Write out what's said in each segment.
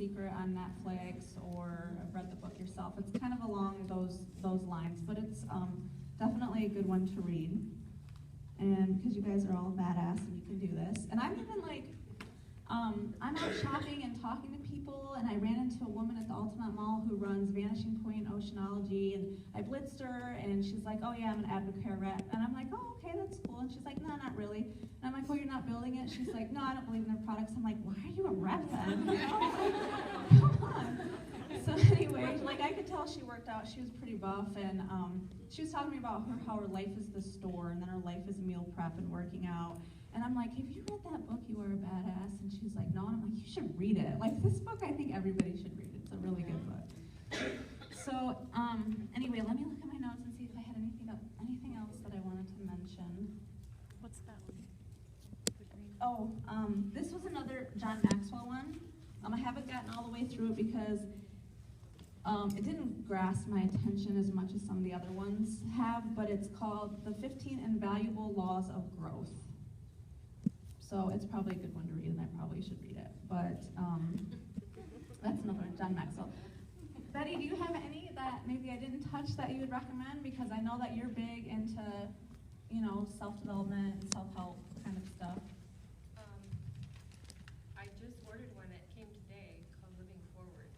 Secret on Netflix, or I've read the book yourself. It's kind of along those lines, but it's definitely a good one to read. And because you guys are all badass and you can do this. And I'm even like, I'm out shopping and talking to people, and I ran into a woman at the Altamont Mall who runs Vanishing Point Oceanology, and I blitzed her, and she's like, oh yeah, I'm an Advocare rep. And I'm like, oh, okay, that's cool. And she's like, no, not really. And I'm like, oh, you're not building it? She's like, no, I don't believe in their products. I'm like, why are you a rep then? Come on. So anyway, like I could tell she worked out. She was pretty buff, and she was talking to me about how her life is the store, and then her life is meal prep and working out. And I'm like, have you read that book, You Are a Badass? And she's like, no. And I'm like, you should read it. Like, this book, I think everybody should read. It's a really good book. So, anyway, let me look at my notes and see if I had anything else that I wanted to mention. What's that one? Oh, this was another John Maxwell one. I haven't gotten all the way through it because it didn't grasp my attention as much as some of the other ones have, but it's called The 15 Invaluable Laws of Growth. So it's probably a good one to read, and I probably should read it. But that's another one, John Maxwell. Betty, do you have any that maybe I didn't touch that you would recommend? Because I know that you're big into, self-development and self-help kind of stuff. I just ordered one that came today called Living Forward.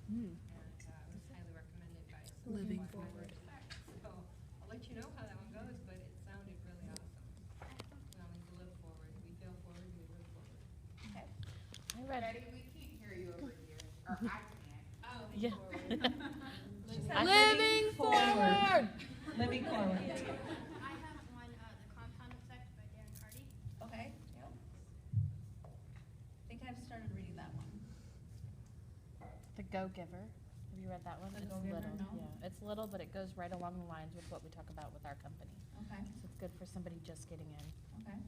Mm. And it was highly recommended by Living someone. Forward. So I'll let you know how that one goes, but it sounded really awesome. To live forward. We fail forward, we live forward. Okay. I read. Betty, we can't hear you over here, or I can't. Oh, Yeah. Living forward. Living forward. I have one, The Compound Effect by Darren Hardy. Okay. Yep. I think I've started reading that one. The Go-Giver. Have you read that one? The It's Go-Giver, little. no. Yeah, it's little, but it goes right along the lines with what we talk about with our company. Okay. So it's good for somebody just getting in. Okay.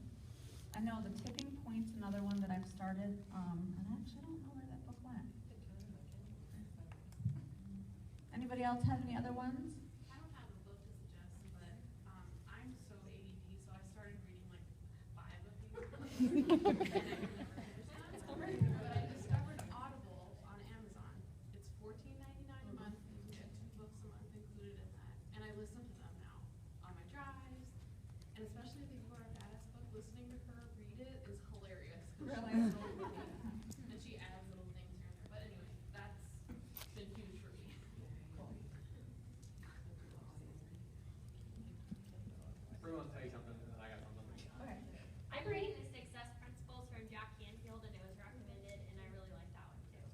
I know The Tipping Point's another one that I've started, and I actually don't know where that book went. Anybody else have any other ones? I don't have a book to suggest, but I'm so ADD, so I started reading like 5 of these books. And I could never finish them. But I discovered Audible on Amazon. It's $14.99 a month. You can get 2 books a month included in that. And I listen to them now on my drives. And especially the You Are a Badass book, listening to her read it is hilarious. 'Cause Really? she's so witty. And she adds little things here and there. But anyway, that's been huge for me. Everyone wants to tell you something, and then I got something. Okay. I'm reading The Success Principles from Jack Canfield, and it was recommended, and I really like that one too.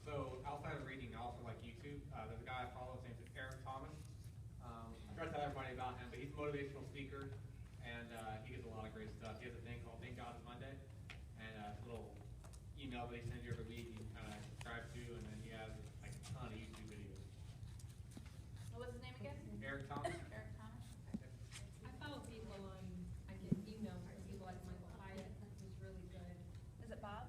So outside of reading, I also like YouTube. There's a guy I follow, his name is Eric Thomas. I try to tell everybody about him, but he's a motivational speaker, and he gets a lot of great stuff. He has a thing called Thank God It's Monday, and it's a little email that he sends you every week. You can kind of subscribe to, and then he has like a ton of YouTube videos. What was his name again? Eric Thomas. Eric Thomas? I follow people on, I get emails from people like Michael Hyatt, who's really good. Is it Bob?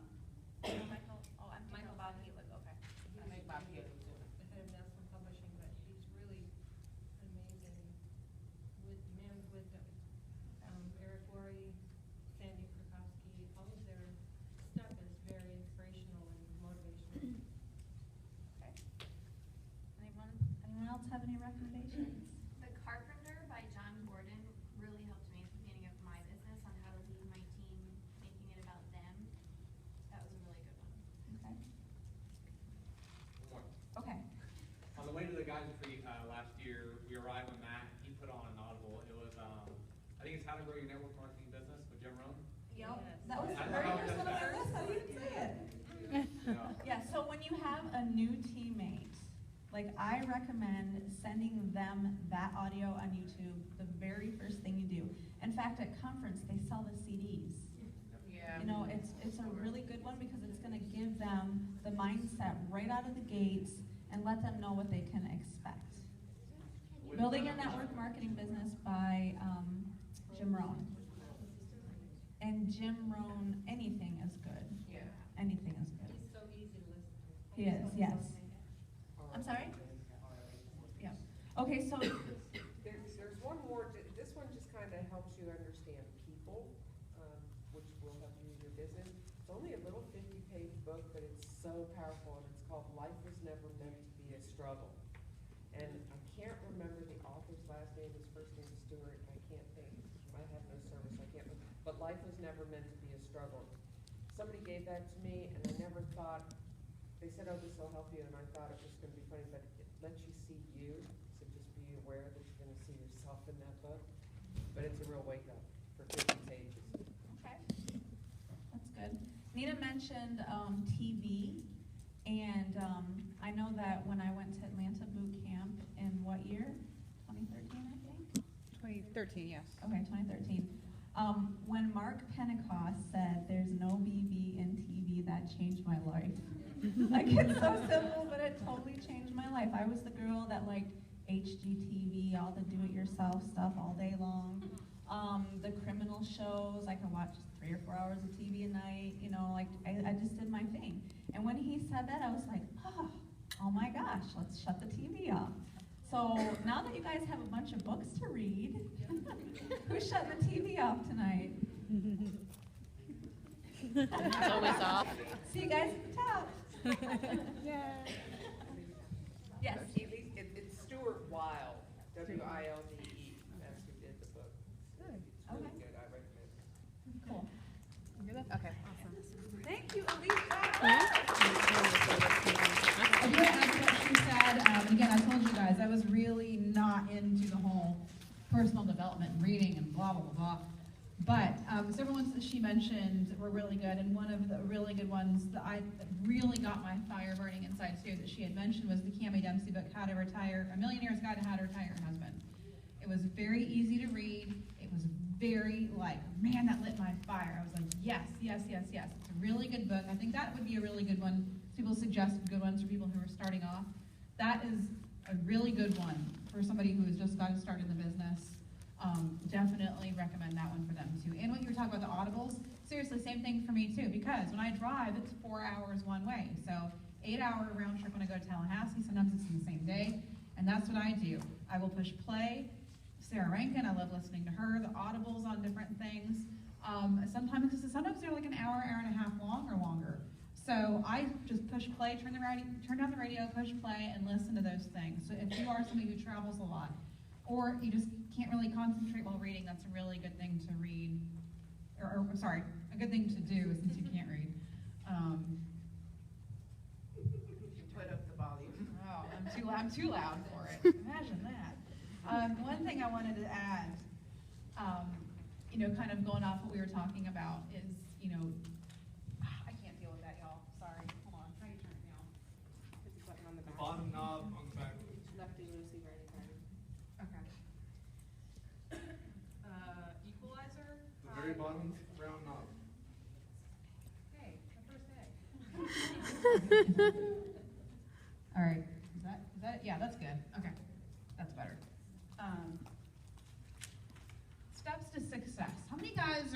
Michael? Oh, I'm Michael Bob Hyatt. Healy. Okay. I make Bob Healy too. The head of Nelson Publishing, but he's really amazing with man with wisdom. Eric Worre, Sandy Krakowski, all of their stuff is very inspirational and motivational. Okay. Anyone else have any recommendations? The Carpenter by John Gordon really helped me at the beginning of my business on how to lead my team, making it about them. That was a really good one. Okay. One more. Okay. On the way to the guys retreat last year, we arrived with Matt. He put on an Audible. It was, I think it's How to Grow Your Network Marketing Business with Jim Rohn. Yep. That was I the don't very know first if one on my that's- list. I didn't say it. Yeah. Yeah, so when you have a new teammate, like I recommend sending them that audio on YouTube the very first thing you do. In fact, at conference, they sell the CDs. Yeah. It's a really good one because it's gonna give them the mindset right out of the gates and let them know what they can expect. Building Your Network Marketing Business by Jim Rohn. And Jim Rohn, anything is good. Yeah. Anything is good. He's so easy to listen to. He is, yes. I'm sorry? Yeah. Okay, so, There's one more, this one just kind of helps you understand people, which will help you in your business. It's only a little 50-page book, but it's so powerful, and it's called Life Was Never Meant to Be a Struggle. And I can't remember the author's last name, his first name is Stewart, I can't think, I have no service, I can't, but Life Was Never Meant to Be a Struggle. Somebody gave that to me, and I never thought, they said, oh, this will help you, and I thought it was gonna be funny, but it lets you see you, so just be aware that you're gonna see yourself in that book. But it's a real wake up for 50 pages. Okay, that's good. Nina mentioned TV, and I know that when I went to Atlanta boot camp in what year? 2013, I think? 2013, yes. Okay, 2013. When Mark Pentecost said, "There's no BB in TV," that changed my life. Like, it's so simple, but it totally changed my life. I was the girl that liked HGTV, all the do-it-yourself stuff all day long. The criminal shows, I could watch 3 or 4 hours of TV a night, you know, like, I just did my thing. And when he said that, I was like, oh my gosh, let's shut the TV off. So now that you guys have a bunch of books to read, who's shutting the TV off tonight? It's always off. See you guys at the top. Yeah. Yes. It's Stuart Wilde, W-I-L-D-E, that's who did the book. Good. It's really Okay. good, I recommend it. Cool. Okay, awesome. Thank you, Elise. I do want to add to what she said. Again, I told you guys, I was really not into the whole personal development and reading and blah, blah, blah, blah. But several ones that she mentioned were really good, and one of the really good ones that really got my fire burning inside too that she had mentioned was the Cami Dempsey book, How to Retire, A Millionaire's Guide to How to Retire Your Husband. It was very easy to read. It was very man, that lit my fire. I was like, yes, yes, yes, yes. It's a really good book. I think that would be a really good one. People suggest good ones for people who are starting off. That is a really good one for somebody who has just gotten started in the business. Definitely recommend that one for them too. And when you were talking about the audibles, seriously, same thing for me too, because when I drive, it's 4 hours one way. So 8-hour round trip when I go to Tallahassee, sometimes it's in the same day, and that's what I do. I will push play. Sarah Rankin, I love listening to her, the audibles on different things. Sometimes they're like an hour, hour and a half long or longer. So I just push play, turn down the radio, push play, and listen to those things. So if you are somebody who travels a lot, or you just can't really concentrate while reading, that's a really good thing to read, or sorry, a good thing to do since you can't read. Put up the volume. Oh, I'm too loud for it. Imagine that. One thing I wanted to add, kind of going off what we were talking about is, I can't deal with that, y'all. Sorry. Hold on. How do you turn it down? Hit the button on the The back. bottom knob on the back. Lefty loosey, righty tighty. Okay. Equalizer. The very bottom round knob. Hey, the first day. All right. Is that it? Yeah, that's good. Okay. That's better. Steps to success. How many guys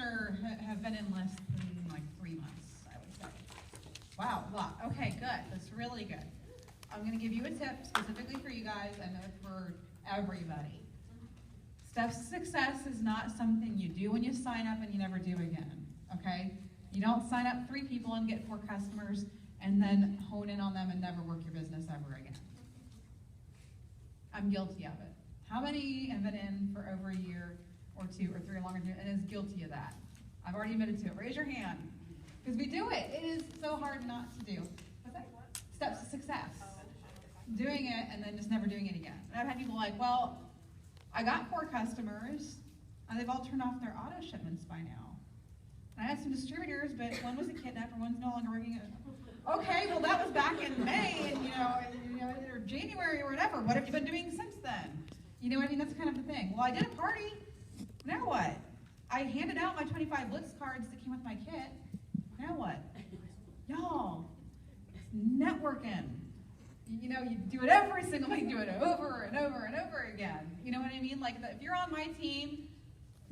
have been in less than 3 months, I would say? Wow, a lot. Okay, good. That's really good. I'm going to give you a tip specifically for you guys and for everybody. Steps to success is not something you do when you sign up and you never do again, okay? You don't sign up 3 people and get 4 customers and then hone in on them and never work your business ever again. I'm guilty of it. How many have been in for over a year or 2 or 3 or longer and is guilty of that? I've already admitted to it. Raise your hand. Because we do it. It is so hard not to do. What's that? Steps to success. Doing it and then just never doing it again. And I've had people like, well, I got 4 customers, and they've all turned off their auto shipments by now. And I had some distributors, but one was a kidnapper, one's no longer working. Okay, well that was back in May, and or January or whatever. What have you been doing since then? You know what I mean? That's kind of the thing. Well, I did a party. Now what? I handed out my 25 Blitz cards that came with my kit. Now what? Y'all, it's networking. You do it every single week, do it over and over and over again. You know what I mean? Like, if you're on my team,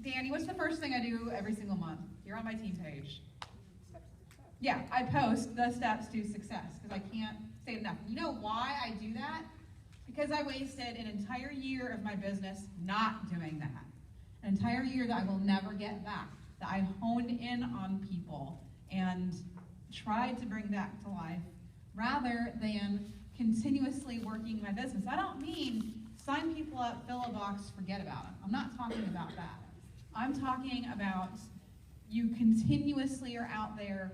Danny, what's the first thing I do every single month? You're on my team page. Yeah, I post the steps to success, because I can't say it enough. You know why I do that? Because I wasted an entire year of my business not doing that. An entire year that I will never get back, that I honed in on people and tried to bring back to life rather than continuously working my business. I don't mean sign people up, fill a box, forget about them. I'm not talking about that. I'm talking about you continuously are out there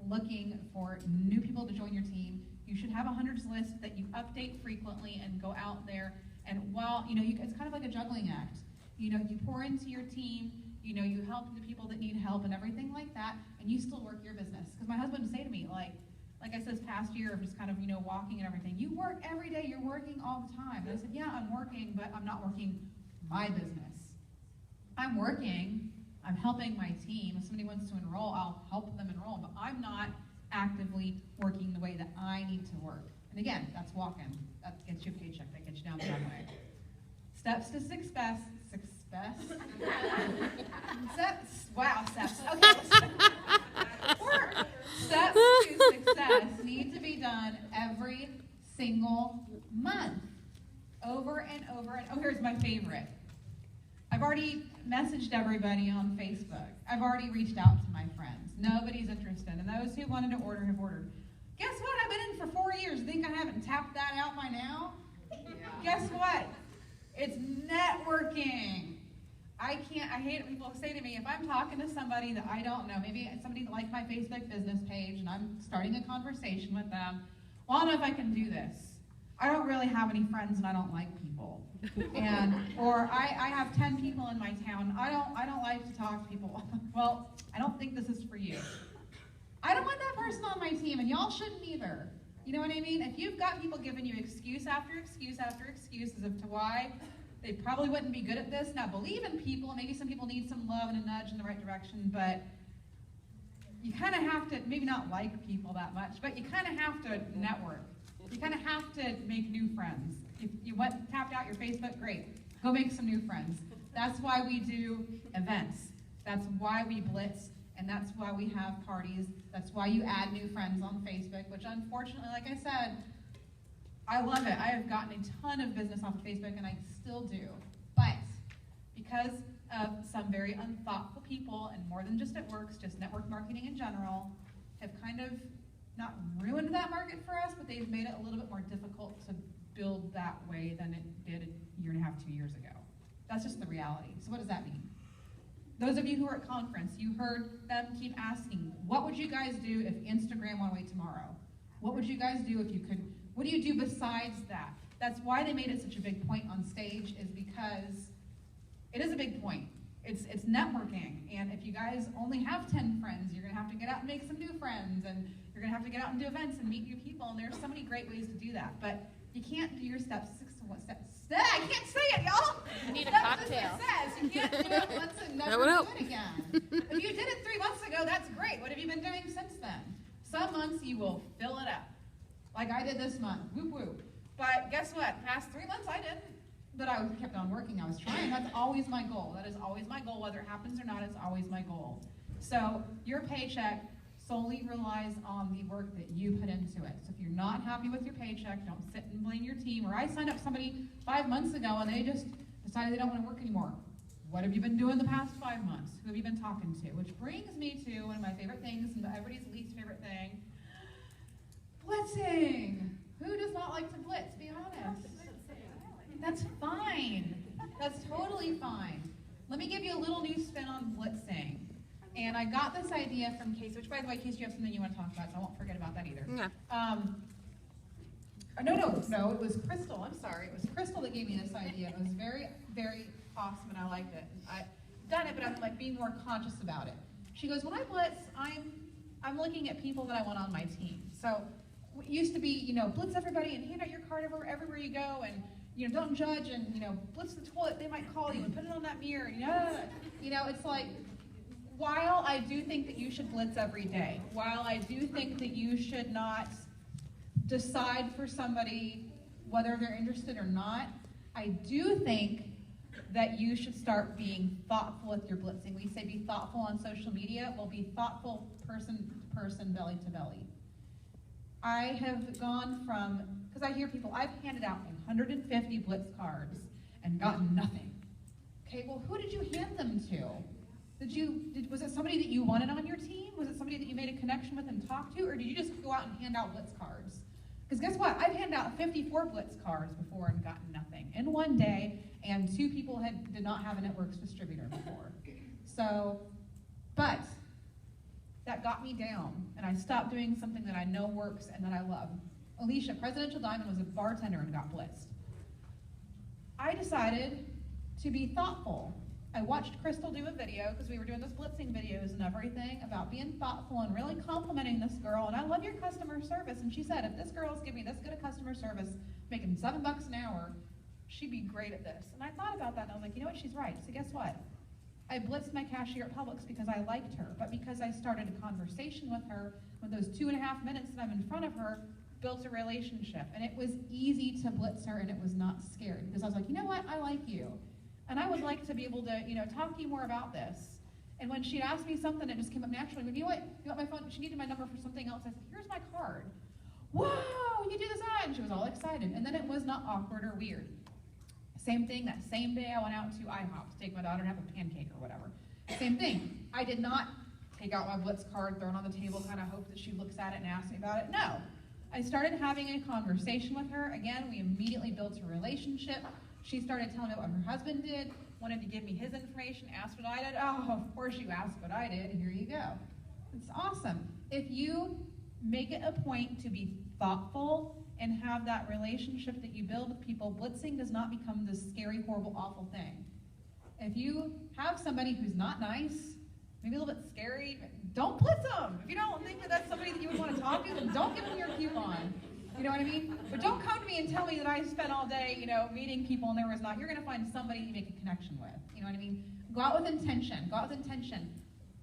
looking for new people to join your team. You should have a hundreds list that you update frequently and go out there. And while, it's kind of like a juggling act. You pour into your team, you help the people that need help and everything like that, and you still work your business. Because my husband would say to me, like I said, this past year of just kind of, walking and everything, you work every day, you're working all the time. And I said, yeah, I'm working, but I'm not working my business. I'm working, I'm helping my team. If somebody wants to enroll, I'll help them enroll, but I'm not actively working the way that I need to work. And again, that's walking. That gets you a paycheck, that gets you down the runway. Steps to success. Wow, steps. Okay. Steps to success need to be done every single month. Over and over and oh, here's my favorite. I've already messaged everybody on Facebook. I've already reached out to my friends. Nobody's interested. And those who wanted to order have ordered. Guess what? I've been in for 4 years. Think I haven't tapped that out by now? Yeah. Guess what? It's networking. I hate it when people say to me, if I'm talking to somebody that I don't know, maybe somebody that likes my Facebook business page, and I'm starting a conversation with them, well, I don't know if I can do this. I don't really have any friends and I don't like people. Or I have 10 people in my town. I don't like to talk to people. Well, I don't think this is for you. I don't want that person on my team, and y'all shouldn't either. You know what I mean? If you've got people giving you excuse after excuse after excuse as to why they probably wouldn't be good at this. Now, believe in people. Maybe some people need some love and a nudge in the right direction, but you kind of have to, maybe not like people that much, but you kind of have to network. You kind of have to make new friends. If you tapped out your Facebook, great. Go make some new friends. That's why we do events. That's why we blitz, and that's why we have parties. That's why you add new friends on Facebook, which unfortunately, like I said, I love it. I have gotten a ton of business off of Facebook, and I still do. But because of some very unthoughtful people, and more than just at works, just network marketing in general, have kind of not ruined that market for us, but they've made it a little bit more difficult to build that way than it did a year and a half, 2 years ago. That's just the reality. So what does that mean? Those of you who are at conference, you heard them keep asking, what would you guys do if Instagram went away tomorrow? What would you guys do if you could? What do you do besides that? That's why they made it such a big point on stage, is because it is a big point. It's networking, and if you guys only have 10 friends, you're going to have to get out and make some new friends, and you're going to have to get out and do events and meet new people, and there's so many great ways to do that. But you can't do your steps. I can't say it, y'all. You need a Steps cocktail. to success. You can't do it once and never do it again. If you did it 3 months ago, that's great. What have you been doing since then? Some months you will fill it up, like I did this month. Whoop whoop. But guess what? Past 3 months I didn't. But I kept on working. I was trying. That's always my goal. That is always my goal. Whether it happens or not, it's always my goal. So your paycheck solely relies on the work that you put into it. So if you're not happy with your paycheck, don't sit and blame your team. Or I signed up somebody 5 months ago and they just decided they don't want to work anymore. What have you been doing the past 5 months? Who have you been talking to? Which brings me to one of my favorite things, and everybody's least favorite thing, blitzing. Who does not like to blitz? Be honest. That's fine. That's totally fine. Let me give you a little new spin on blitzing. And I got this idea from Casey, which, by the way, Casey, you have something you want to talk about, so I won't forget about that either. Yeah. No, it was Crystal. I'm sorry. It was Crystal that gave me this idea. It was very, very awesome, and I liked it. I've done it, but I'm like being more conscious about it. She goes, when I blitz, I'm looking at people that I want on my team. So it used to be, blitz everybody and hand out your card everywhere you go, and don't judge, and blitz the toilet. They might call you and put it on that mirror. It's like, while I do think that you should blitz every day, while I do think that you should not decide for somebody whether they're interested or not, I do think that you should start being thoughtful with your blitzing. We say be thoughtful on social media. Well, be thoughtful person to person, belly to belly. I have gone from, because I hear people, I've handed out 150 blitz cards and gotten nothing. Okay, well, who did you hand them to? Was it somebody that you wanted on your team? Was it somebody that you made a connection with and talked to? Or did you just go out and hand out blitz cards? Because guess what? I've handed out 54 Blitz cards before and gotten nothing in one day, and 2 people did not have a Networks distributor before. So, but that got me down, and I stopped doing something that I know works and that I love. Alicia, Presidential Diamond, was a bartender and got blitzed. I decided to be thoughtful. I watched Crystal do a video, because we were doing those blitzing videos and everything, about being thoughtful and really complimenting this girl, and I love your customer service. And she said, if this girl's giving me this good a customer service, making $7 an hour, she'd be great at this. And I thought about that, and I was like, you know what, she's right. So guess what? I blitzed my cashier at Publix because I liked her, but because I started a conversation with her, with those 2.5 minutes that I'm in front of her, built a relationship. And it was easy to blitz her, and it was not scary, because I was like, you know what, I like you. And I would like to be able to, talk to you more about this. And when she'd asked me something, it just came up naturally. You know what, you want my phone? She needed my number for something else. I said, here's my card. Wow, you do this, and she was all excited. And then it was not awkward or weird. Same thing, that same day I went out to IHOP to take my daughter and have a pancake or whatever. Same thing. I did not take out my Blitz card, throw it on the table, kind of hope that she looks at it and asks me about it. No. I started having a conversation with her. Again, we immediately built a relationship. She started telling me what her husband did, wanted to give me his information, asked what I did. Oh, of course you asked what I did. Here you go. It's awesome. If you make it a point to be thoughtful and have that relationship that you build with people, blitzing does not become this scary, horrible, awful thing. If you have somebody who's not nice, maybe a little bit scary, don't blitz them. If you don't think that that's somebody that you would want to talk to, then don't give them your coupon. You know what I mean? But don't come to me and tell me that I spent all day, meeting people and there was not. You're going to find somebody you make a connection with. You know what I mean? Go out with intention. Go out with intention.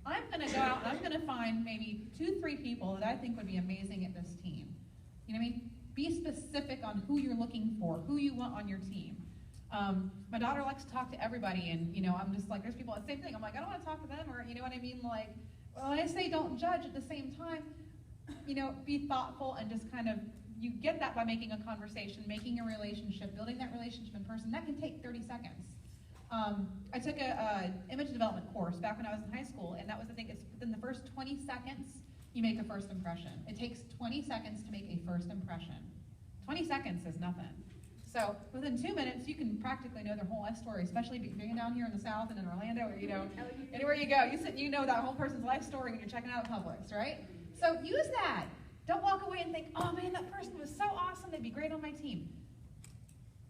I'm going to go out and I'm going to find maybe 2-3 people that I think would be amazing at this team. You know what I mean? Be specific on who you're looking for, who you want on your team. My daughter likes to talk to everybody, and I'm just like, there's people, the same thing. I'm like, I don't want to talk to them, or you know what I mean? Like, well, when I say don't judge, at the same time, be thoughtful and just kind of, you get that by making a conversation, making a relationship, building that relationship in person. That can take 30 seconds. I took a image development course back when I was in high school, and that was the thing. It's within the first 20 seconds, you make a first impression. It takes 20 seconds to make a first impression. 20 seconds is nothing. So within 2 minutes, you can practically know their whole life story, especially being down here in the South and in Orlando, or anywhere you go, you know that whole person's life story when you're checking out Publix, right? So use that. Don't walk away and think, oh man, that person was so awesome, they'd be great on my team.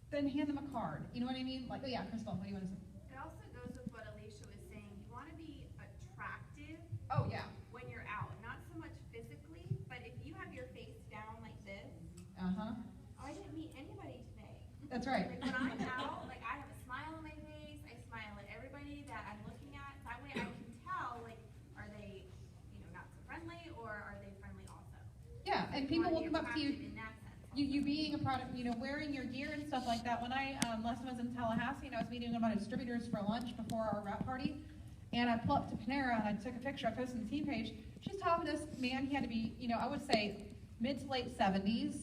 Then hand them a card. You know what I mean? Like, oh yeah, Crystal, what do you want to say? It also goes with what Alicia was saying. You want to be attractive Oh yeah. when you're out. Not so much physically, but if you have your face down like this, Uh-huh. I didn't meet anybody today. That's right. Like when I'm out, like I have a smile on my face, I smile at everybody that I'm looking at. That way I can tell, like, are they, not so friendly, or are they friendly also? Yeah, and people will come up to you. In that sense. You being a product, wearing your gear and stuff like that. When I last time I was in Tallahassee, and I was meeting a bunch of distributors for lunch before our wrap party, and I pulled up to Panera and I took a picture. I posted on the team page. She's talking to this man. He had to be, I would say mid to late 70s.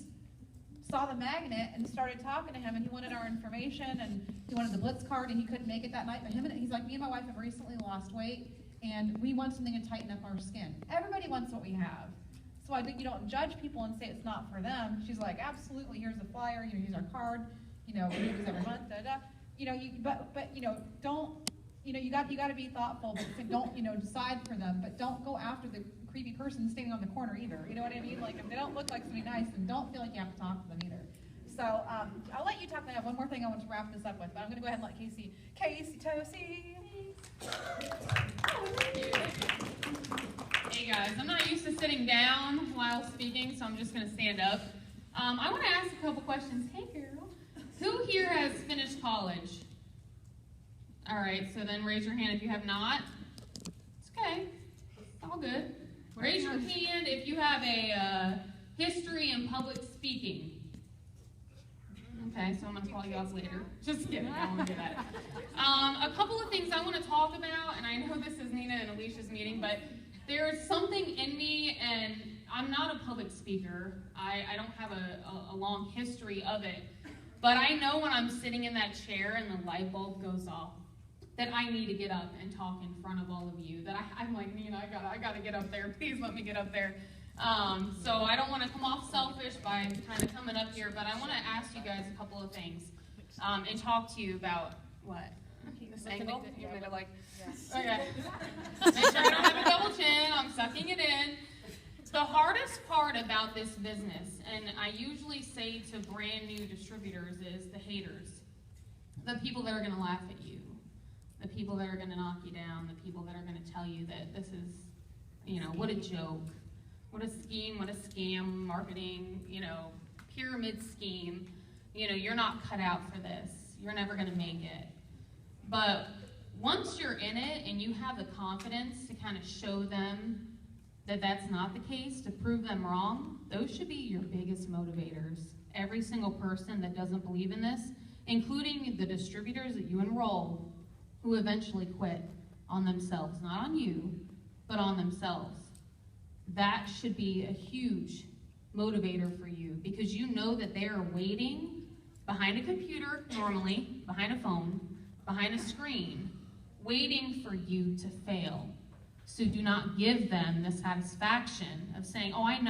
Saw the magnet and started talking to him, and he wanted our information, and he wanted the Blitz card, and he couldn't make it that night. But he's like, me and my wife have recently lost weight, and we want something to tighten up our skin. Everybody wants what we have. So I think you don't judge people and say it's not for them. She's like, absolutely, here's the flyer, here's our card, we do this every month, don't, you got to be thoughtful, but don't, decide for them, but don't go after the creepy person standing on the corner either. You know what I mean? Like, if they don't look like somebody nice, then don't feel like you have to talk to them either. So I'll let you talk. I have one more thing I want to wrap this up with, but I'm going to go ahead and let Casey Tosi. Hey guys, I'm not used to sitting down while speaking, so I'm just going to stand up. I want to ask a couple questions. Hey girl. Who here has finished college? All right, so then raise your hand if you have not. It's okay. It's all good. Raise your hand if you have a history in public speaking. Okay, so I'm going to call you off later. Just kidding, I won't do that. A couple of things I want to talk about, and I know this is Nina and Alicia's meeting, but there's something in me, and I'm not a public speaker. I don't have a long history of it. But I know when I'm sitting in that chair and the light bulb goes off, that I need to get up and talk in front of all of you. That I'm like, Nina, I gotta get up there. Please let me get up there. So I don't want to come off selfish by kind of coming up here, but I want to ask you guys a couple of things and talk to you about what? This angle? You made it like, okay. Make sure I don't have a double chin. I'm sucking it in. The hardest part about this business, and I usually say to brand new distributors, is the haters. The people that are going to laugh at you. The people that are going to knock you down. The people that are going to tell you that this is, you know, what a joke. What a scheme, what a scam, marketing, you know, pyramid scheme. You know, you're not cut out for this. You're never going to make it. But once you're in it and you have the confidence to kind of show them that that's not the case, to prove them wrong, those should be your biggest motivators. Every single person that doesn't believe in this, including the distributors that you enroll, who eventually quit on themselves, not on you, but on themselves. That should be a huge motivator for you, because you know that they are waiting behind a computer, normally, behind a phone, behind a screen, waiting for you to fail. So do not give them the satisfaction of saying, oh, I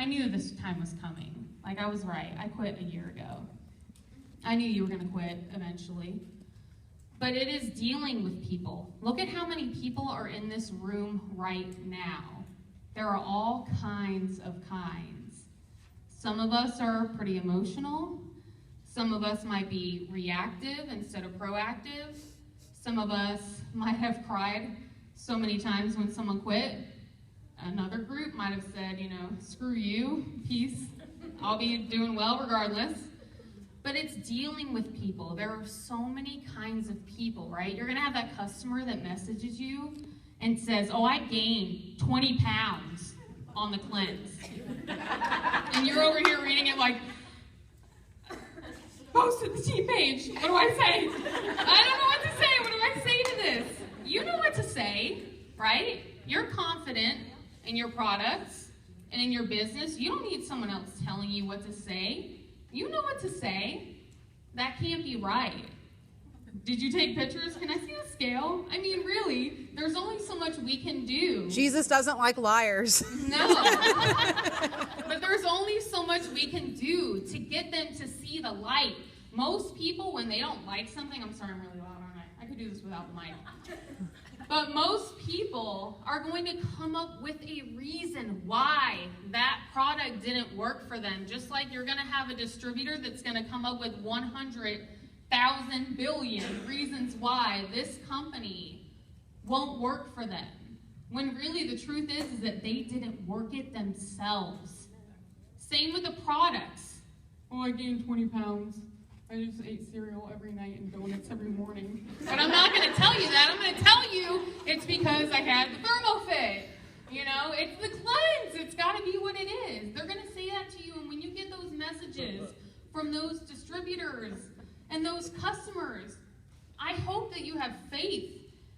knew this time was coming. Like, I was right, I quit a year ago. I knew you were gonna quit eventually. But it is dealing with people. Look at how many people are in this room right now. There are all kinds of kinds. Some of us are pretty emotional. Some of us might be reactive instead of proactive. Some of us might have cried so many times when someone quit. Another group might have said, you know, screw you, peace, I'll be doing well regardless. But it's dealing with people. There are so many kinds of people, right? You're gonna have that customer that messages you and says, oh, I gained 20 pounds on the cleanse. And you're over here reading it like, post to the team page. What do I say? I don't know what to say. What do I say to this? You know what to say, right? You're confident in your products and in your business. You don't need someone else telling you what to say. You know what to say. That can't be right. Did you take pictures? Can I see the scale? I mean, really, there's only so much we can do. Jesus doesn't like liars. No. But there's only so much we can do to get them to see the light. Most people, when they don't like something, I'm sorry, I'm really loud, aren't I? I could do this without the mic. But most people are going to come up with a reason why that product didn't work for them. Just like you're going to have a distributor that's going to come up with 100,000 billion reasons why this company won't work for them. When really the truth is that they didn't work it themselves. Same with the products. Oh, I gained 20 pounds. I just ate cereal every night and donuts every morning. But I'm not going to tell you that. I'm going to tell you it's because I had the ThermoFit. You know, it's the cleanse. It's got to be what it is. They're going to say that to you. And when you get those messages from those distributors and those customers, I hope that you have faith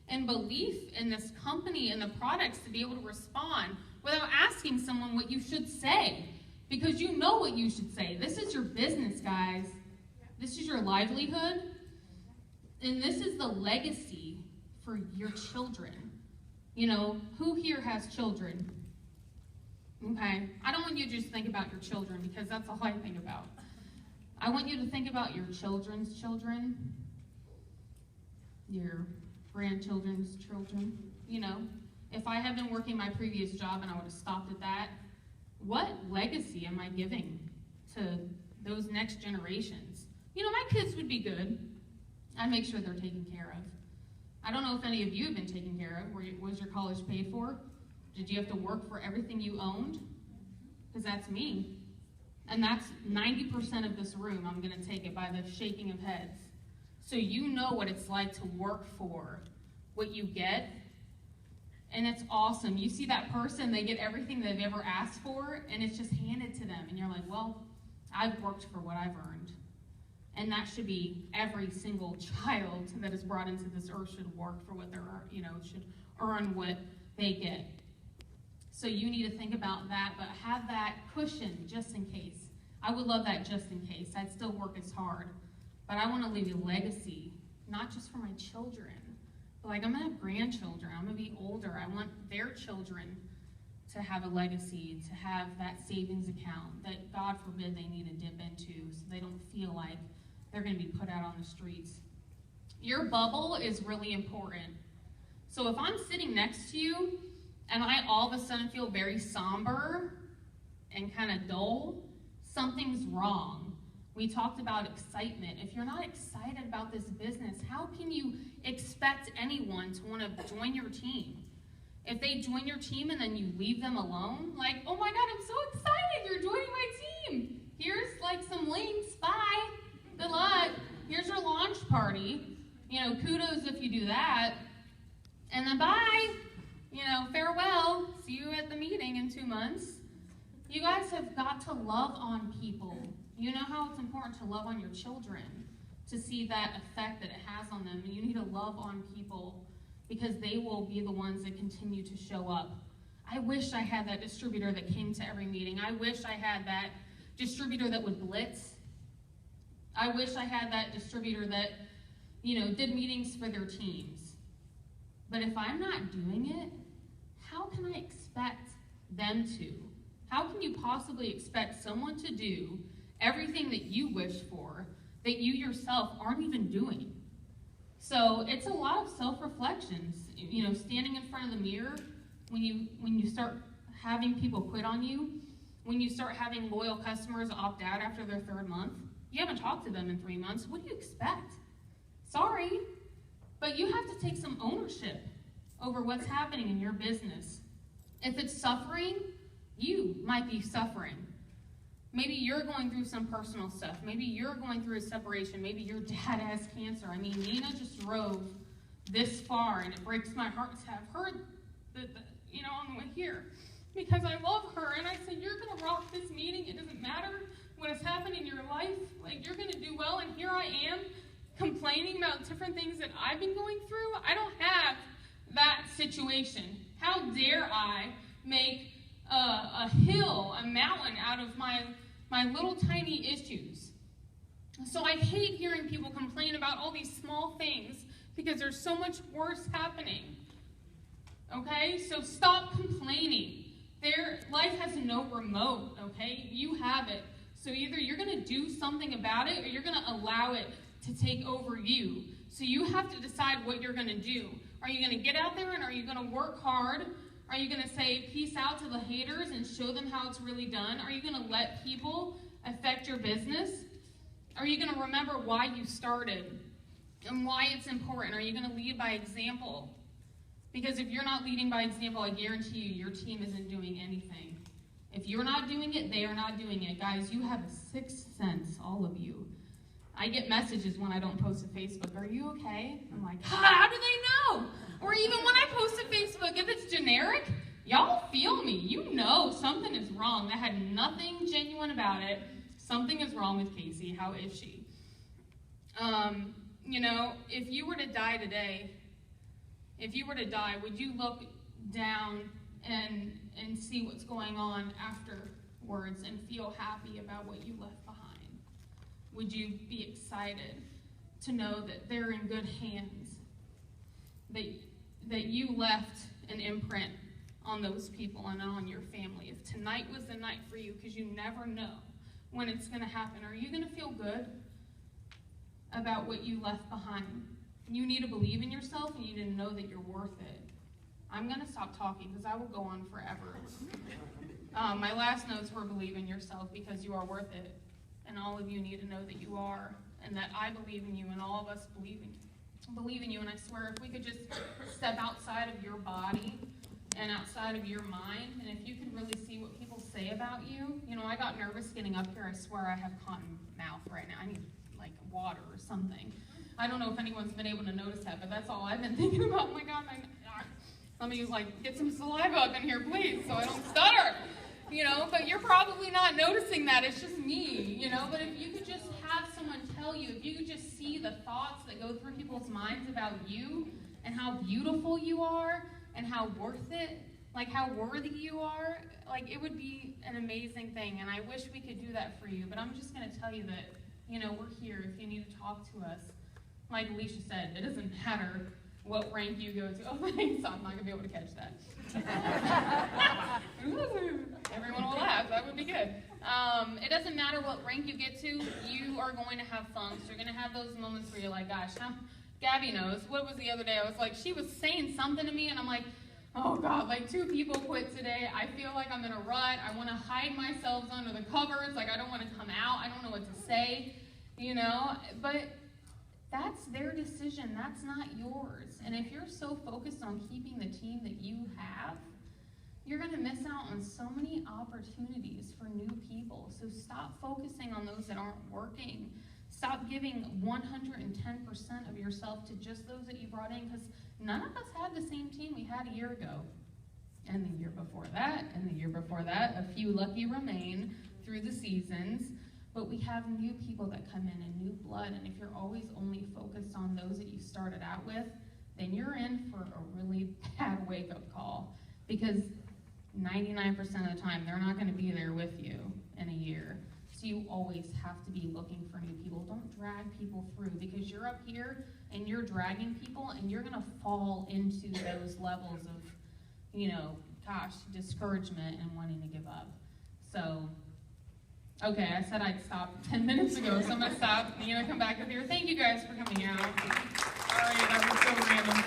and belief in this company and the products to be able to respond without asking someone what you should say. Because you know what you should say. This is your business, guys. This is your livelihood, and this is the legacy for your children. You know, who here has children? Okay, I don't want you to just think about your children, because that's all I think about. I want you to think about your children's children, your grandchildren's children. You know, if I had been working my previous job and I would have stopped at that, what legacy am I giving to those next generations? You know, my kids would be good. I'd make sure they're taken care of. I don't know if any of you have been taken care of. Was your college paid for? Did you have to work for everything you owned? Because that's me. And that's 90% of this room. I'm going to take it by the shaking of heads. So you know what it's like to work for what you get. And it's awesome. You see that person, they get everything they've ever asked for, and it's just handed to them. And you're like, well, I've worked for what I've earned. And that should be every single child that is brought into this earth should work for what they're, you know, should earn what they get. So you need to think about that, but have that cushion just in case. I would love that just in case. I'd still work as hard. But I want to leave a legacy, not just for my children, but like I'm going to have grandchildren. I'm going to be older. I want their children to have a legacy, to have that savings account that, God forbid, they need to dip into so they don't feel like they're going to be put out on the streets. Your bubble is really important. So if I'm sitting next to you and I all of a sudden feel very somber and kind of dull, something's wrong. We talked about excitement. If you're not excited about this business, how can you expect anyone to want to join your team? If they join your team and then you leave them alone, like, oh my God, I'm so excited, you're joining my team. Here's like some links, bye, good luck. Here's your launch party. You know, kudos if you do that. And then bye, you know, farewell, see you at the meeting in 2 months. You guys have got to love on people. You know how it's important to love on your children, to see that effect that it has on them. And you need to love on people because they will be the ones that continue to show up. I wish I had that distributor that came to every meeting. I wish I had that distributor that would blitz. I wish I had that distributor that, you know, did meetings for their teams. But if I'm not doing it, how can I expect them to? How can you possibly expect someone to do everything that you wish for that you yourself aren't even doing? So it's a lot of self-reflections. You know, standing in front of the mirror, when you start having people quit on you, when you start having loyal customers opt out after their 3rd month, you haven't talked to them in 3 months, what do you expect? Sorry, but you have to take some ownership over what's happening in your business. If it's suffering, you might be suffering. Maybe you're going through some personal stuff. Maybe you're going through a separation. Maybe your dad has cancer. I mean, Nina just drove this far, and it breaks my heart to have her, you know, on the way here, because I love her. And I said, you're going to rock this meeting. It doesn't matter what has happened in your life. Like, you're going to do well. And here I am complaining about different things that I've been going through. I don't have that situation. How dare I make a hill, a mountain out of my little tiny issues? So I hate hearing people complain about all these small things because there's so much worse happening. Okay? So stop complaining. Life has no remote, okay? You have it. So either you're going to do something about it or you're going to allow it to take over you. So you have to decide what you're going to do. Are you going to get out there and are you going to work hard? Are you going to say peace out to the haters and show them how it's really done? Are you going to let people affect your business? Are you going to remember why you started and why it's important? Are you going to lead by example? Because if you're not leading by example, I guarantee you your team isn't doing anything. If you're not doing it, they are not doing it. Guys, you have a sixth sense, all of you. I get messages when I don't post to Facebook. Are you okay? I'm like, how do they know? Or even when I post to Facebook, if it's generic, y'all feel me. You know something is wrong. That had nothing genuine about it. Something is wrong with Casey. How is she? You know, if you were to die today, would you look down and see what's going on afterwards and feel happy about what you left behind? Would you be excited to know that they're in good hands, that you left an imprint on those people and on your family? If tonight was the night for you, because you never know when it's going to happen, are you going to feel good about what you left behind? You need to believe in yourself, and you need to know that you're worth it. I'm going to stop talking because I will go on forever. My last notes were believe in yourself because you are worth it. And all of you need to know that you are, and that I believe in you, and all of us believe in you. And I swear, if we could just step outside of your body and outside of your mind, and if you could really see what people say about you. You know, I got nervous getting up here. I swear I have cotton mouth right now. I need, like, water or something. I don't know if anyone's been able to notice that, but that's all I've been thinking about. Oh my God, let me, like, get some saliva up in here, please, so I don't stutter. You know, but you're probably not noticing that. It's just me, you know. But if you could just have someone tell you, if you could just see the thoughts that go through people's minds about you and how beautiful you are and how worth it, like how worthy you are, like it would be an amazing thing. And I wish we could do that for you. But I'm just going to tell you that, you know, we're here if you need to talk to us. Like Alicia said, it doesn't matter what rank you go to. Oh, thanks, I'm not gonna be able to catch that. Everyone will laugh, that would be good. It doesn't matter what rank you get to, you are going to have funks. You're going to have those moments where you're like, gosh, Gabby knows. What was the other day? I was like, she was saying something to me, and I'm like, oh God, like 2 people quit today. I feel like I'm in a rut. I want to hide myself under the covers. Like, I don't want to come out. I don't know what to say, you know? But that's their decision. That's not yours. And if you're so focused on keeping the team that you have, you're going to miss out on so many opportunities for new people. So stop focusing on those that aren't working. Stop giving 110% of yourself to just those that you brought in, because none of us had the same team we had a year ago. And the year before that, and the year before that. A few lucky remain through the seasons. But we have new people that come in and new blood. And if you're always only focused on those that you started out with, then you're in for a really bad wake-up call. Because 99% of the time, they're not going to be there with you in a year. So you always have to be looking for new people. Don't drag people through, because you're up here and you're dragging people, and you're going to fall into those levels of, you know, gosh, discouragement and wanting to give up. So, okay, I said I'd stop 10 minutes ago, so I'm going to stop. I'm going to come back up here. Thank you guys for coming out. Sorry, that was so random.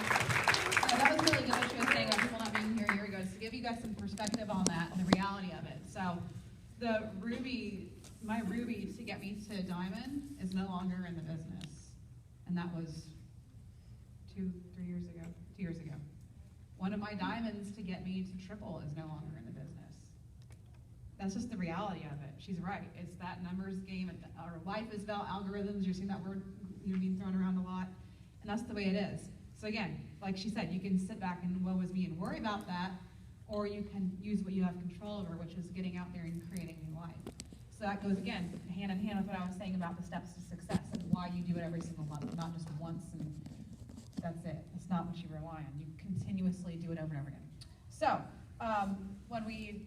That was really good what she was saying about people not being here a year ago, just to give you guys some perspective on that and the reality of it. So my Ruby to get me to Diamond is no longer in the business. And that was 2 years ago. One of my Diamonds to get me to Triple is no longer in the business. That's just the reality of it. She's right. It's that numbers game. Our life is about algorithms. You're seeing that word being thrown around a lot. And that's the way it is. So again, like she said, you can sit back and woe is me and worry about that, or you can use what you have control over, which is getting out there and creating new life. So that goes, again, hand in hand with what I was saying about the steps to success and why you do it every single month, not just once and that's it. It's not what you rely on. You continuously do it over and over again. So when we,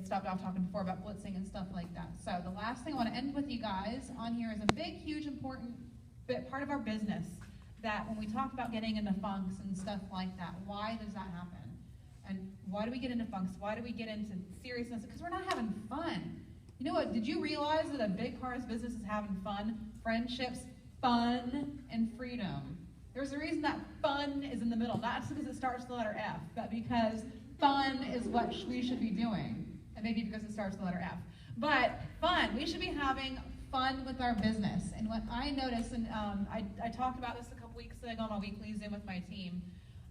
stopped off talking before about blitzing and stuff like that. So the last thing I want to end with you guys on here is a big, huge, important part of our business, that when we talk about getting into funks and stuff like that, why does that happen? And why do we get into funks? Why do we get into seriousness? Because we're not having fun. You know what? Did you realize that a big part of business is having fun? Friendships, fun, and freedom. There's a reason that fun is in the middle, not just because it starts with the letter F, but because fun is what we should be doing. And maybe because it starts with the letter F. But fun, we should be having fun with our business. And what I noticed, and I talked about this a couple weeks ago on a weekly Zoom with my team,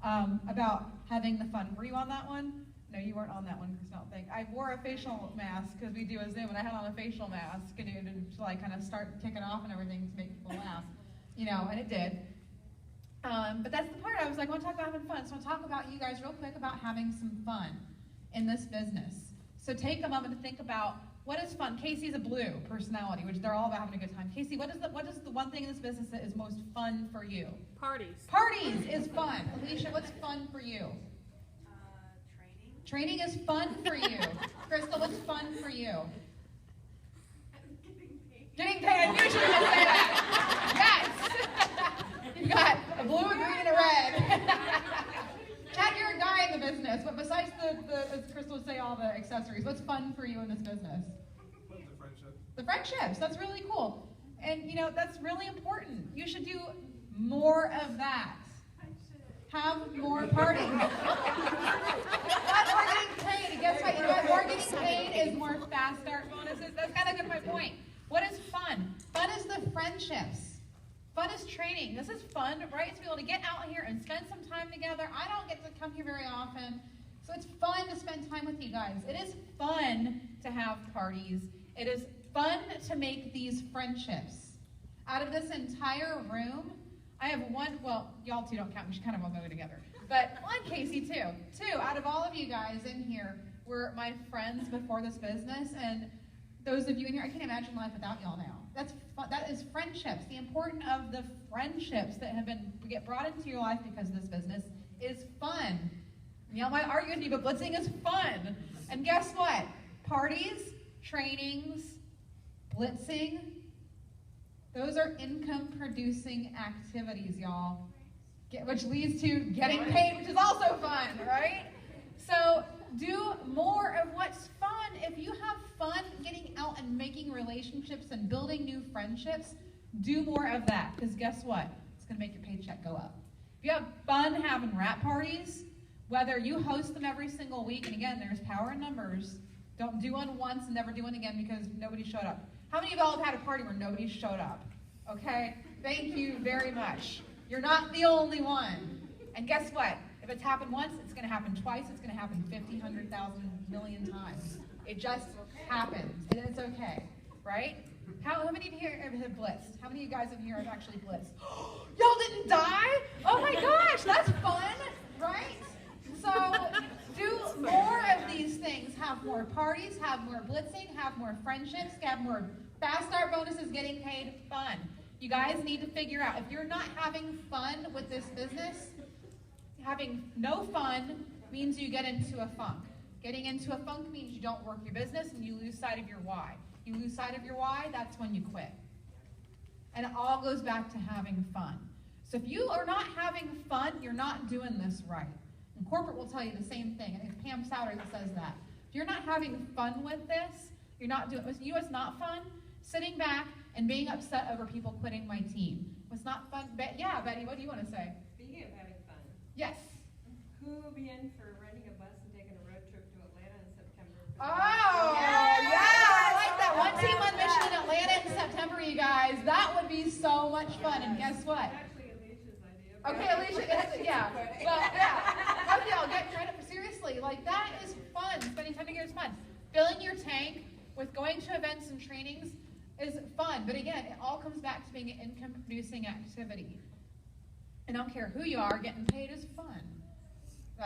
about having the fun. Were you on that one? No, you weren't on that one, Chris, I don't think. I wore a facial mask because we do a Zoom, and I had on a facial mask and to like kind of start kicking off and everything to make people laugh, and it did. But that's the part I was like, I want to talk about having fun. So I want to talk about you guys real quick about having some fun in this business. So take a moment to think about, what is fun? Casey's a blue personality, which they're all about having a good time. Casey, what is the one thing in this business that is most fun for you? Parties. Parties is fun. Alicia, what's fun for you? Training. Training is fun for you. Crystal, what's fun for you? Getting paid. I knew she was going to say that. Yes. You've got a blue, a green, and a red. Chad, you're a guy in the business, but besides as Crystal would say, all the accessories, what's fun for you in this business? The friendship. The friendships. That's really cool. And, that's really important. You should do more of that. Have more parties. Not more getting paid. And guess what? You know what? More getting paid is more fast start bonuses. That's kind of good, my point. What is fun? Fun is the friendships. Fun is training. This is fun, right? To be able to get out here and spend some time together. I don't get to come here very often, so it's fun to spend time with you guys. It is fun to have parties. It is fun to make these friendships. Out of this entire room, I have one, well, y'all two don't count, we should kind of all go together. But one, Casey, too. Two, out of all of you guys in here were my friends before this business, and those of you in here, I can't imagine life without y'all now. That's fun. That is friendships. The importance of the friendships that get brought into your life because of this business is fun. Y'all might argue with me, but blitzing is fun. And guess what? Parties, trainings, blitzing, those are income-producing activities, y'all. which leads to getting paid, which is also fun, right? So do more of what's fun. If you have fun getting out and making relationships and building new friendships, do more of that, because guess what? It's going to make your paycheck go up. If you have fun having wrap parties, whether you host them every single week, and again, there's power in numbers. Don't do one once and never do one again because nobody showed up. How many of y'all have had a party where nobody showed up? Okay? Thank you very much. You're not the only one. And guess what? If it's happened once, it's going to happen twice. It's going to happen 50, 100,000, million times. It just happens. And it's okay. Right? How many of you here have blitzed? How many of you guys in here have actually blitzed? Y'all didn't die? Oh my gosh, that's fun, right? So do more of these things. Have more parties, have more blitzing, have more friendships, have more fast start bonuses, getting paid, fun. You guys need to figure out, if you're not having fun with this business, having no fun means you get into a funk. Getting into a funk means you don't work your business and you lose sight of your why. You lose sight of your why, that's when you quit. And it all goes back to having fun. So if you are not having fun, you're not doing this right. And corporate will tell you the same thing. And it's Pam Souter that says that. If you're not having fun with this, you're not doing it. You know what's not fun? Sitting back and being upset over people quitting my team. What's not fun? Yeah, Betty, what do you want to say? Speaking of having fun, Yes. who will be in for renting a bus and taking a road trip to Atlanta in September? Oh, yeah, I like that. One team, one mission in Atlanta in September, you guys. That would be so much fun. And guess what? Actually, Alicia's idea. Okay, Alicia, yeah. Well, yeah. Okay, I'll get credit for seriously. Like, that is fun. Spending time together is fun. Filling your tank with going to events and trainings is fun. But again, it all comes back to being an income-producing activity. And I don't care who you are, getting paid is fun.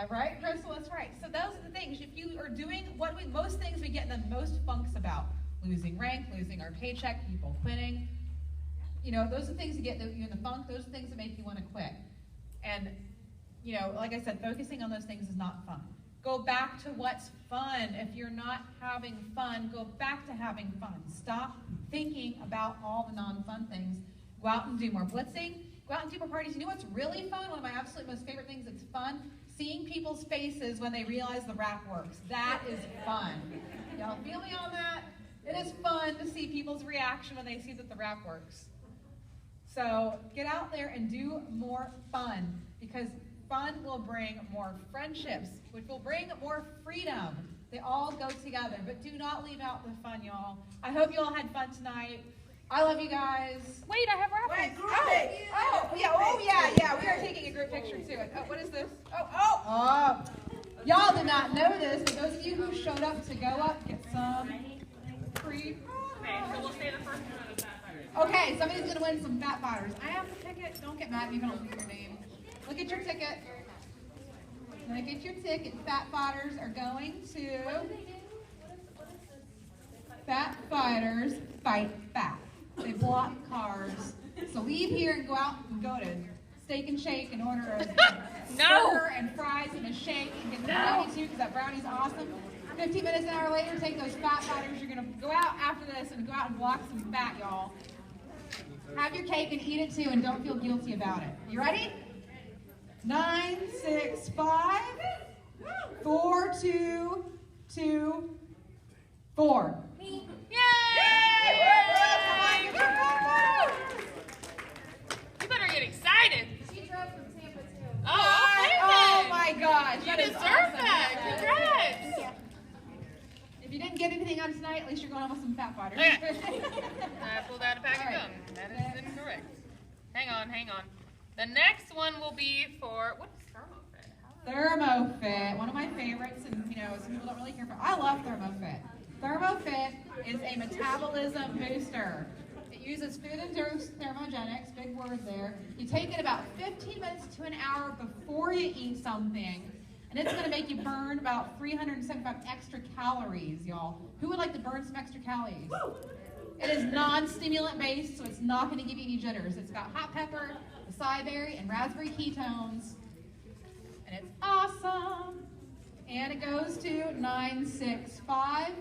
Right, Crystal? That's right. So those are the things. If you are doing most things we get in the most funks about, losing rank, losing our paycheck, people quitting, those are things that get you in the funk. Those are things that make you want to quit. And, like I said, focusing on those things is not fun. Go back to what's fun. If you're not having fun, go back to having fun. Stop thinking about all the non-fun things. Go out and do more blitzing. Go out and do more parties. You know what's really fun? One of my absolute most favorite things that's fun? Seeing people's faces when they realize the wrap works. That is fun. Y'all feel me on that? It is fun to see people's reaction when they see that the wrap works. So get out there and do more fun, because fun will bring more friendships, which will bring more freedom. They all go together, but do not leave out the fun, y'all. I hope you all had fun tonight. I love you guys. Wait, I have raffles. Yeah. We are taking a group picture too. Oh, what is this? Oh. Y'all did not know this, but those of you who showed up to go up, get some free. Okay, so we'll say the first one of the Fat Fighters. Okay, somebody's going to win some Fat Fighters. I have the ticket. Don't get mad at me if I don't see your name. Look at your ticket. Look at your ticket. Fat Fighters are going to... Fat Fighters fight fat. They block carbs. So leave here and go out and go to Steak and Shake and order a burger and fries and a shake and get the brownie too, because that brownie's awesome. 15 minutes, an hour later, take those Fat Fighters. You're going to go out after this and go out and block some fat, y'all. Have your cake and eat it too, and don't feel guilty about it. You ready? 9, 6, 5, 4, 2, 2, 4. Yay! You better get excited. She drove from Tampa too. Oh my gosh. You that is deserve awesome. that. Congrats. Yeah. If you didn't get anything out of tonight, at least you're going home with some Fat Fighters. I pulled out a pack of gum. That is incorrect. Hang on. The next one will be for, what is ThermoFit? ThermoFit, one of my favorites, and some people don't really care for. I love ThermoFit. ThermoFit is a metabolism booster. It uses food-induced thermogenics, big word there. You take it about 15 minutes to an hour before you eat something, and it's going to make you burn about 375 extra calories, y'all. Who would like to burn some extra calories? It is non-stimulant based, so it's not going to give you any jitters. It's got hot pepper, acai berry, and raspberry ketones, and it's awesome. And it goes to 965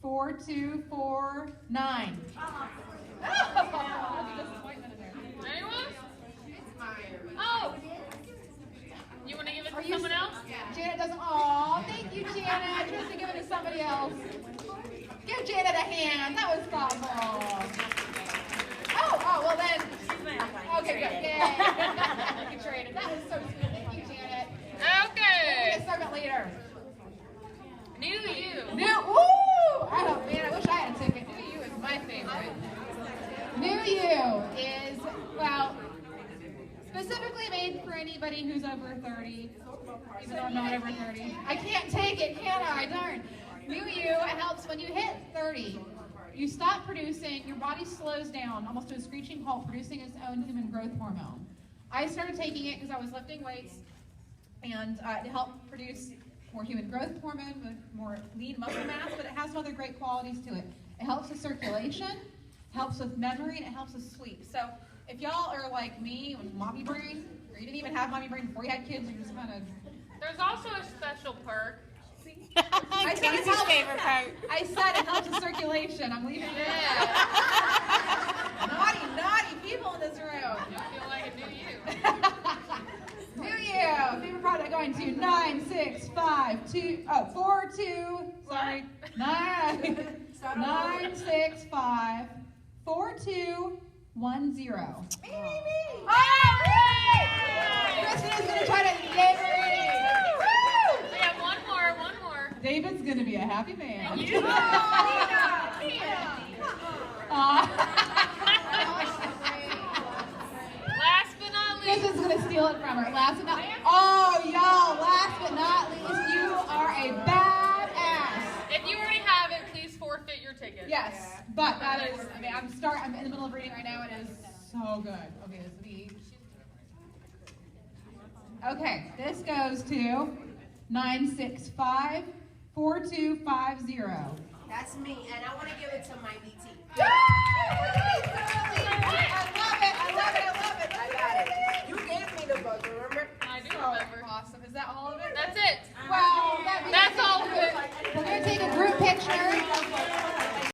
4249. Anyone? It's Myers. Oh, hand. That was thoughtful. Oh, well then. Okay, good. Yay. You traded. That was so sweet. Thank you, Janet. Okay. Servant leader. New you. Woo! I wish I had a ticket. New You is my favorite. New You is, well, specifically made for anybody who's over 30, even though I'm not over 30. I can't take it, can I? Darn. New You helps when you hit 30. You stop producing, your body slows down almost to a screeching halt, producing its own human growth hormone. I started taking it because I was lifting weights, and it helped produce more human growth hormone, with more lean muscle mass, but it has some other great qualities to it. It helps with circulation, helps with memory, and it helps with sleep. So if y'all are like me with mommy brain, or you didn't even have mommy brain before you had kids, you're just kind of... There's also a special perk. I said it helps, I said it helps with circulation. I'm leaving it. Naughty people in this room. You feel like a new you. New You. Favorite product going to 9654210. Oh, Kristen is going to try to get ready. We have one more. David's going to be a happy man. You. Last but not least. Kristen's going to steal it from her. Last but not least, you are a badass. If you already have it, please forfeit your ticket. Yes, but that is, I'm in the middle of reading right now. It is so good. Okay, this will be. Okay, this goes to 9654250. That's me, and I want to give it to my DT. I love it. I got it. You gave me the book, remember? I do remember. Awesome. Is that all of it? That's it. Well, That's all of it. we're going to take a group picture